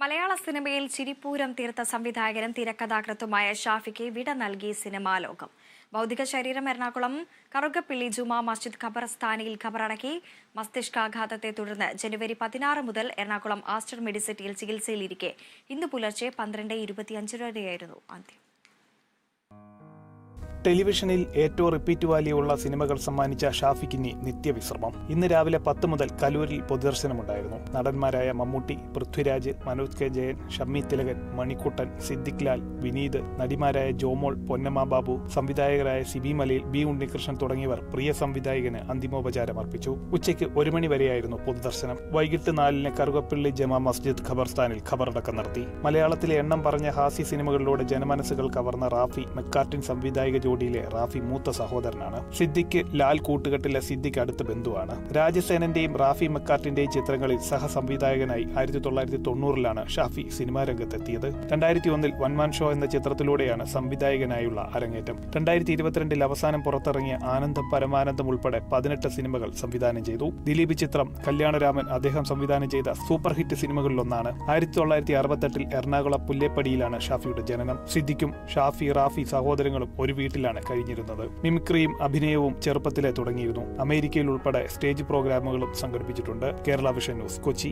മലയാള സിനിമയിൽ ചിരിപ്പൂരം തീർത്ത സംവിധായകനും തിരക്കഥാകൃത്തുമായ ഷാഫിക്ക് വിട നൽകി സിനിമാ ലോകം. ഭൗതിക ശരീരം എറണാകുളം കറുകപ്പിള്ളി ജുമാ മസ്ജിദ് ഖബർസ്ഥാനിൽ ഖബറടക്കി. മസ്തിഷ്കാഘാതത്തെ തുടർന്ന് ജനുവരി 16 മുതൽ എറണാകുളം ആസ്റ്റർ മെഡിസിറ്റിയിൽ ചികിത്സയിലിരിക്കെ ഇന്ന് പുലർച്ചെ 12:25 അന്ത്യം. ടെലിവിഷനിൽ ഏറ്റവും റിപ്പീറ്റ് വാല്യൂ ഉള്ള സിനിമകൾ സമ്മാനിച്ച ഷാഫിക്കിനി നിത്യവിശ്രമം. ഇന്ന് രാവിലെ 10 മുതൽ കലൂരിൽ പൊതുദർശനമുണ്ടായിരുന്നു. നടന്മാരായ മമ്മൂട്ടി, പൃഥ്വിരാജ്, മനോജ് കെ ജയൻ, ഷമ്മി തിലകൻ, മണിക്കുട്ടൻ, സിദ്ദിഖ് ലാൽ, വിനീത്, നടിമാരായ ജോമോൾ, പൊന്നമ്മ ബാബു, സംവിധായകരായ സിബി മലയിൽ, ബി ഉണ്ണികൃഷ്ണൻ തുടങ്ങിയവർ പ്രിയ സംവിധായകന് അന്തിമോപചാരം അർപ്പിച്ചു. ഉച്ചയ്ക്ക് 1 മണി വരെയായിരുന്നു പൊതുദർശനം. വൈകിട്ട് 4-ന് കറുകപ്പള്ളി ജമാ മസ്ജിദ് ഖബർസ്ഥാനിൽ ഖബറടക്കം നടത്തി. മലയാളത്തിലെ എണ്ണം പറഞ്ഞ ഹാസ്യ സിനിമകളിലൂടെ ജനമനസ്സുകൾ കവർന്ന റാഫി മെക്കാർട്ടിൻ സംവിധായക ജോഡിയിലെ റാഫി മൂത്ത സഹോദരനാണ്. സിദ്ദിഖ് ലാൽ കൂട്ടുകെട്ടിലെ സിദ്ദിഖ് അടുത്ത ബന്ധുവാണ്. രാജസേനന്റെയും റാഫി മെക്കാർട്ടിന്റെയും ചിത്രങ്ങളിൽ സഹസംവിധായകനായി 1990-ലാണ് ഷാഫി സിനിമാ രംഗത്തെത്തിയത്. 2001-ൽ വൺമാൻ ഷോ എന്ന ചിത്രത്തിലൂടെയാണ് സംവിധായകനായുള്ള അരങ്ങേറ്റം. 2022-ൽ അവസാനം പുറത്തിറങ്ങിയ ആനന്ദം പരമാനന്ദം ഉൾപ്പെടെ 18 സിനിമകൾ സംവിധാനം ചെയ്തു. ദിലീപ് ചിത്രം കല്യാണരാമൻ അദ്ദേഹം സംവിധാനം ചെയ്ത സൂപ്പർ ഹിറ്റ് സിനിമകളിലൊന്നാണ്. 1968-ൽ എറണാകുളം പുല്ലേപ്പടിയിലാണ് ഷാഫിയുടെ ജനനം. സിദ്ദിഖും ഷാഫി റാഫി സഹോദരങ്ങളും ഒരു വീട്ടിലാണ് കഴിഞ്ഞിരുന്നത്. മിമിക്രിയും അഭിനയവും ചെറുപ്പത്തിലെ തുടങ്ങിയിരുന്നു. അമേരിക്കയിൽ ഉൾപ്പെടെ സ്റ്റേജ് പ്രോഗ്രാമുകളും സംഘടിപ്പിച്ചിട്ടുണ്ട്. Kerala vision news, Kochi.